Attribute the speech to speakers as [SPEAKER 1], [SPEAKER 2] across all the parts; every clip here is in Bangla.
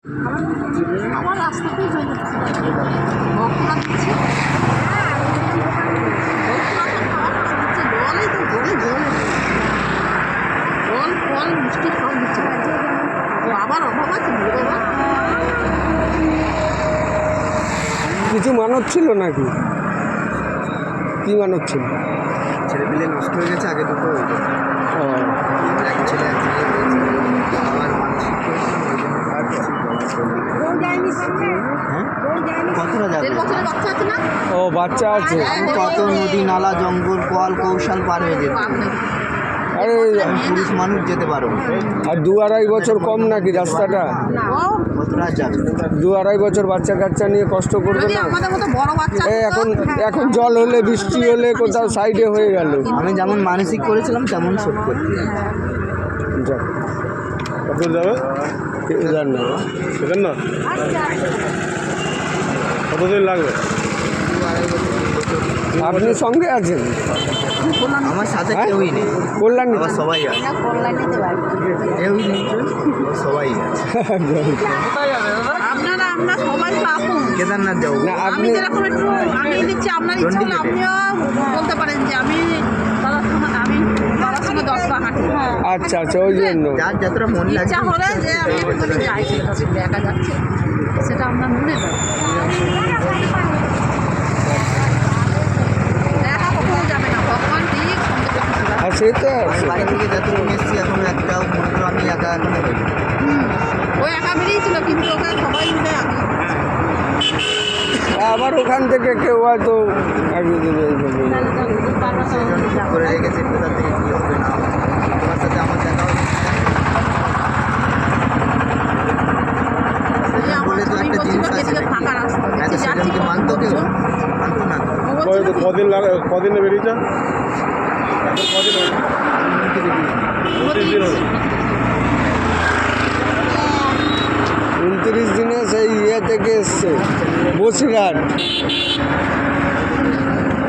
[SPEAKER 1] আমার রাস্তাতেই হয়ে যাচ্ছে ভক্তরা দিচ্ছে জলই তো জল ফল মিষ্টি সব দিচ্ছে আবার অভাব আছে বাবা
[SPEAKER 2] কিছু মানত ছিল নাকি? কি মানত ছিল?
[SPEAKER 3] ছেলেপিলে নষ্ট হয়ে গেছে আগে দুটো এক ছেলে আমার মানসিক কতটা যাবে?
[SPEAKER 2] ও বাচ্চা আছে,
[SPEAKER 3] কত নদী নালা জঙ্গল কল কৌশল পার হয়ে যেত।
[SPEAKER 2] আরে
[SPEAKER 3] পুরুষ মানুষ যেতে পারো
[SPEAKER 2] আর 2-2.5 বছর কম নাকি রাস্তাটা?
[SPEAKER 3] কতটা যাবে?
[SPEAKER 2] 2-2.5 বছর বাচ্চা কাচ্চা নিয়ে কষ্ট করবে না? এখন জল হলে বৃষ্টি হলে কোথাও সাইডে হয়ে গেল।
[SPEAKER 3] আমি যেমন মানসিক করেছিলাম তেমন শোধ করতে
[SPEAKER 4] কত যাবে?
[SPEAKER 2] জান না
[SPEAKER 4] সেখান না কতদিন লাগবে?
[SPEAKER 2] আপনি সঙ্গে আছেন?
[SPEAKER 3] আমার সাথে কেউই নেই,
[SPEAKER 2] কল্যাণী
[SPEAKER 3] আমার সবাই আছে, কেউই নেই, সবাই আছে।
[SPEAKER 1] আমরা সবাই তো আপন।
[SPEAKER 3] কেদারনাথ যাবো
[SPEAKER 2] না
[SPEAKER 1] আমি
[SPEAKER 2] আপনি
[SPEAKER 1] যেরকম একটু আমি দিচ্ছি আপনার ইচ্ছা হলে আপনিও বলতে পারেন যে আমি দাদার সঙ্গে 10 পা হাঁটি
[SPEAKER 2] আচ্ছা আচ্ছা ওই জন্য
[SPEAKER 3] যার যতটা মন লাগে
[SPEAKER 1] ইচ্ছা হলে যে আমি একটুখানি যাই ছেলেটার সঙ্গে একা যাচ্ছে সেটা আপনার মনে যায় একা কখনো যাবে না ভগবান ঠিক সঙ্গে যখন
[SPEAKER 2] আর সে তো
[SPEAKER 3] বাড়ি থেকে যতক্ষণ এসেছি এখন একটাও মনে করো আমি একা এখনো হই
[SPEAKER 1] ওই একা বেরিয়েছিল কিন্তু ওকে সবাই মিলে আমি
[SPEAKER 2] আবার ওখান থেকে কেউ হয়তো একদিন
[SPEAKER 3] করে রেখেছে কোথা থেকে কী হবে না হবে। তোমার সাথে আমার দেখা বলে তো একটা জিনিস আছে
[SPEAKER 1] ফাঁকা রাস্তা
[SPEAKER 3] এত সেজনকে মানতো কেউ মানতো না
[SPEAKER 4] কদিন লাগে? কদিনে বেরিয়েছে? এখন কদিন হলো? 29 দিন হলো।
[SPEAKER 2] 29 দিনে সেই থেকে এসছে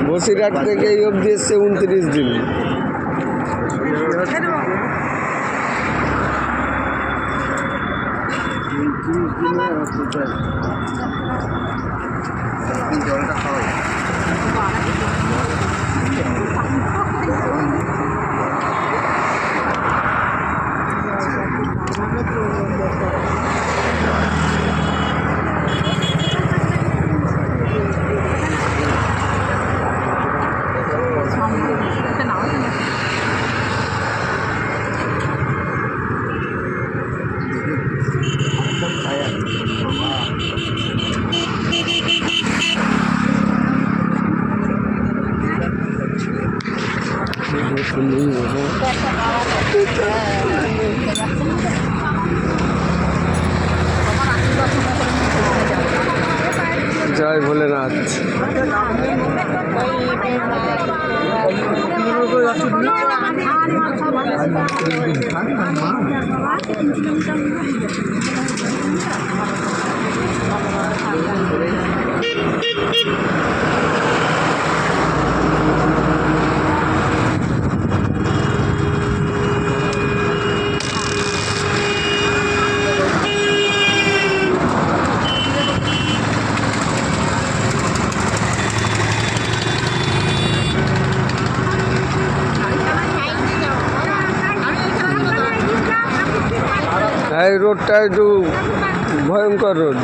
[SPEAKER 2] বসিরহাট থেকে এই অবধি এসছে 29 দিন।
[SPEAKER 3] জলটা খাওয়া
[SPEAKER 2] জয় ভোলেনাথ। এই রোডটা একটু ভয়ঙ্কর রোড।